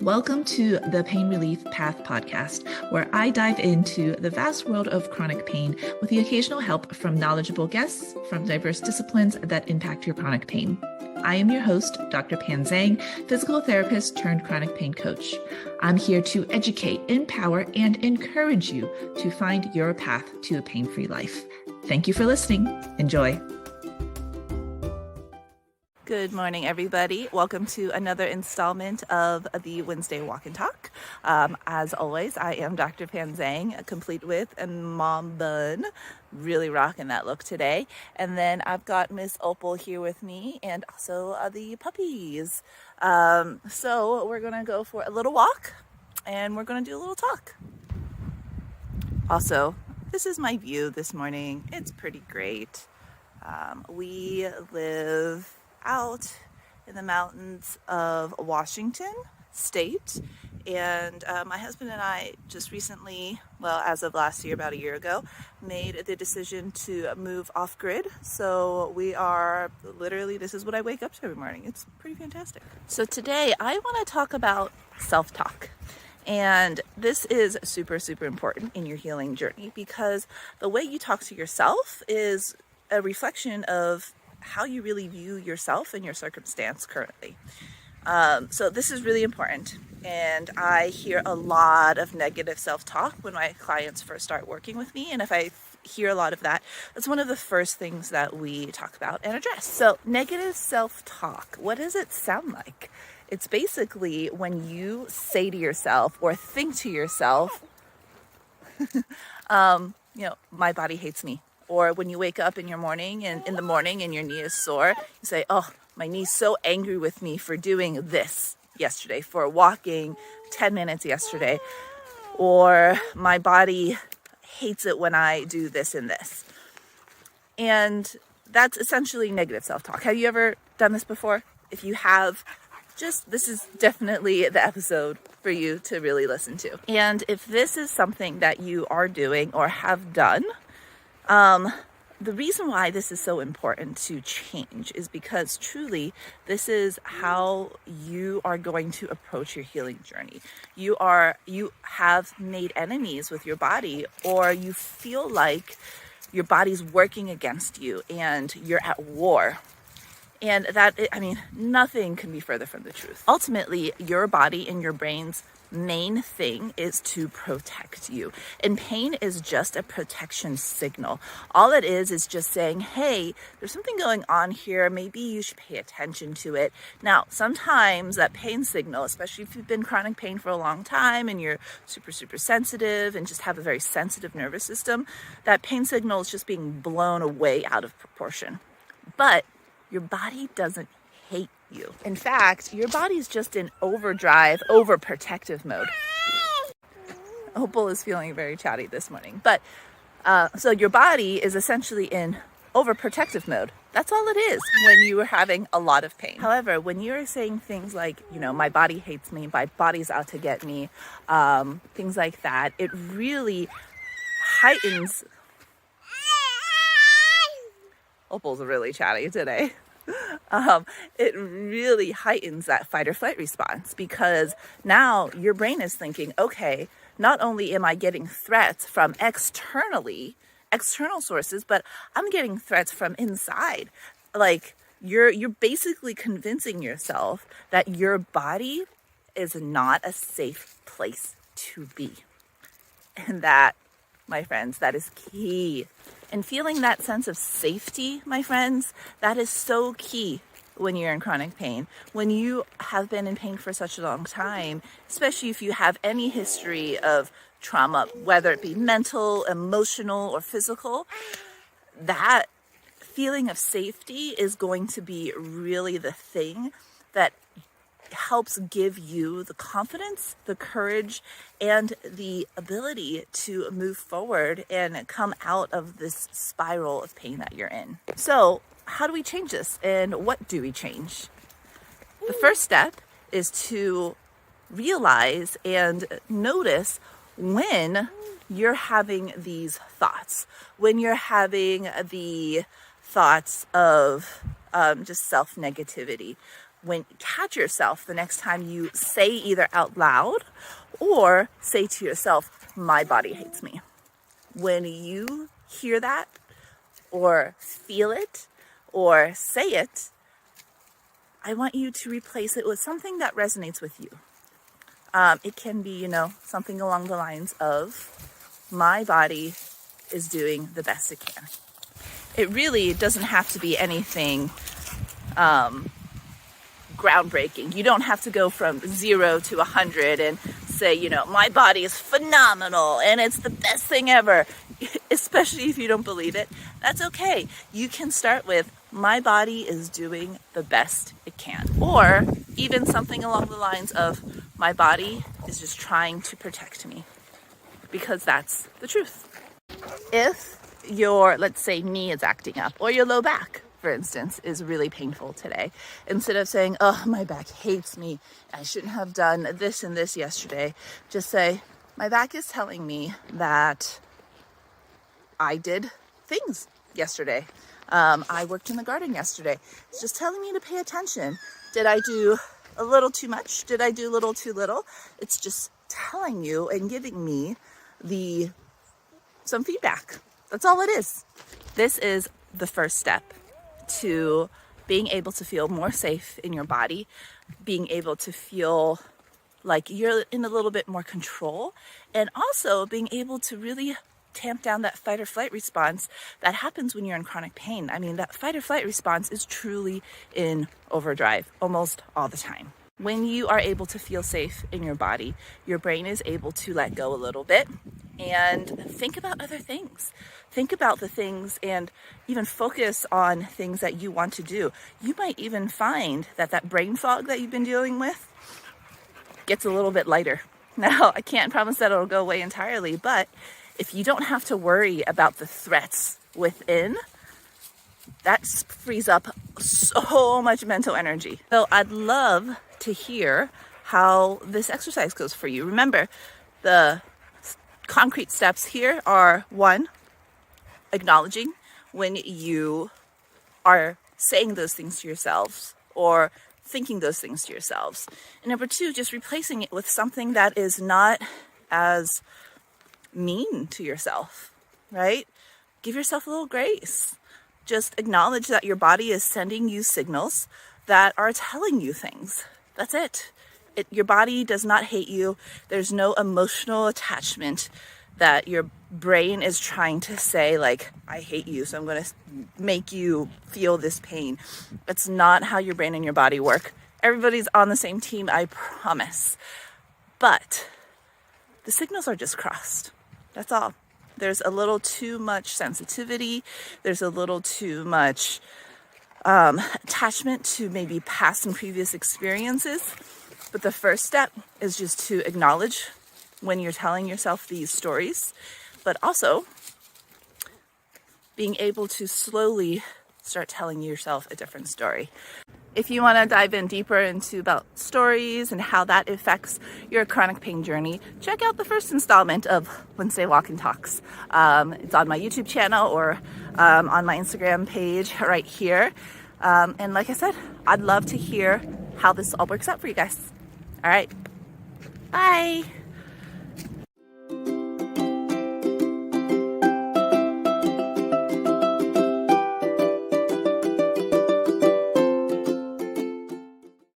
Welcome to the Pain Relief Path podcast, where I dive into the vast world of chronic pain with the occasional help from knowledgeable guests from diverse disciplines that impact your chronic pain. I am your host, Dr. Pan Zhang, physical therapist turned chronic pain coach. I'm here to educate, empower, and encourage you to find your path to a pain-free life. Thank you for listening. Enjoy. Good morning, everybody. Welcome to another installment of the Wednesday Walk and Talk. As always, I am Dr. Pan Zhang, complete with a mom bun. Really rocking that look today. And then I've got Miss Opal here with me and also the puppies. So we're going to go for a little walk and we're going to do a little talk. Also, this is my view this morning. It's pretty great. We live out in the mountains of Washington State, and my husband and I just recently, as of last year, about a year ago, made the decision to move off grid. So we are literally, this is what I wake up to every morning. It's pretty fantastic. So today I want to talk about self-talk. And this is super, super important in your healing journey because the way you talk to yourself is a reflection of how you really view yourself and your circumstance currently. So this is really important. And I hear a lot of negative self-talk when my clients first start working with me. And if I hear a lot of that, that's one of the first things that we talk about and address. So negative self-talk, what does it sound like? It's basically when you say to yourself or think to yourself, my body hates me. Or when you wake up in the morning and your knee is sore, you say, oh, my knee's so angry with me for doing this yesterday, for walking 10 minutes yesterday. Or my body hates it when I do this and this. And that's essentially negative self-talk. Have you ever done this before? If you have, this is definitely the episode for you to really listen to. And if this is something that you are doing or have done, the reason why this is so important to change is because truly this is how you are going to approach your healing journey. You have made enemies with your body, or you feel like your body's working against you and you're at war. And nothing can be further from the truth. Ultimately, your body and your brain's main thing is to protect you. And pain is just a protection signal. All it is just saying, hey, there's something going on here. Maybe you should pay attention to it. Now, sometimes that pain signal, especially if you've been chronic pain for a long time and you're super, super sensitive and just have a very sensitive nervous system, that pain signal is just being blown away out of proportion. But your body doesn't hate you. In fact, your body's just in overdrive, overprotective mode. Opal is feeling very chatty this morning. But so your body is essentially in overprotective mode. That's all it is when you are having a lot of pain. However, when you're saying things like, my body hates me, my body's out to get me, things like that, it really heightens. Opal's really chatty today. It really heightens that fight or flight response because now your brain is thinking, okay, not only am I getting threats from external sources, but I'm getting threats from inside. Like you're basically convincing yourself that your body is not a safe place to be. And that, my friends, that is key. And feeling that sense of safety, my friends, that is so key when you're in chronic pain. When you have been in pain for such a long time, especially if you have any history of trauma, whether it be mental, emotional, or physical, that feeling of safety is going to be really the thing that helps give you the confidence, the courage, and the ability to move forward and come out of this spiral of pain that you're in. So, how do we change this and what do we change? The first step is to realize and notice when you're having these thoughts, when you're having the thoughts of just self-negativity. when catch yourself the next time you say either out loud or say to yourself, my body hates me. When you hear that or feel it or say it, I want you to replace it with something that resonates with you. It can be, something along the lines of, my body is doing the best it can. It really doesn't have to be anything groundbreaking. You don't have to go from 0 to 100 and say, my body is phenomenal and it's the best thing ever, especially if you don't believe it. That's okay. You can start with, my body is doing the best it can. Or even something along the lines of, my body is just trying to protect me. Because that's the truth. If your, let's say, knee is acting up, or your low back, for instance, is really painful today, instead of saying, oh, my back hates me, I shouldn't have done this and this yesterday, just say, my back is telling me that I did things yesterday. I worked in the garden yesterday. It's just telling me to pay attention. Did I do a little too much? Did I do a little too little? It's just telling you and giving me some feedback. That's all it is. This is the first step to being able to feel more safe in your body, being able to feel like you're in a little bit more control, and also being able to really tamp down that fight or flight response that happens when you're in chronic pain. I mean, that fight or flight response is truly in overdrive almost all the time. When you are able to feel safe in your body, your brain is able to let go a little bit and think about other things. Think about the things and even focus on things that you want to do. You might even find that brain fog that you've been dealing with gets a little bit lighter. Now, I can't promise that it'll go away entirely, but if you don't have to worry about the threats within, that frees up so much mental energy. So I'd love to hear how this exercise goes for you. Remember, the concrete steps here are 1, acknowledging when you are saying those things to yourselves or thinking those things to yourselves. And number 2, just replacing it with something that is not as mean to yourself, right? Give yourself a little grace. Just acknowledge that your body is sending you signals that are telling you things. That's it. Your body does not hate you. There's no emotional attachment that your brain is trying to say, like, I hate you, so I'm going to make you feel this pain. That's not how your brain and your body work. Everybody's on the same team, I promise. But the signals are just crossed. That's all. There's a little too much sensitivity. There's a little too much attachment to maybe past and previous experiences. But the first step is just to acknowledge when you're telling yourself these stories, but also being able to slowly start telling yourself a different story. If you want to dive in deeper into about stories and how that affects your chronic pain journey, check out the first installment of Wednesday Walk and Talks. It's on my YouTube channel or on my Instagram page right here. And like I said, I'd love to hear how this all works out for you guys. All right. Bye.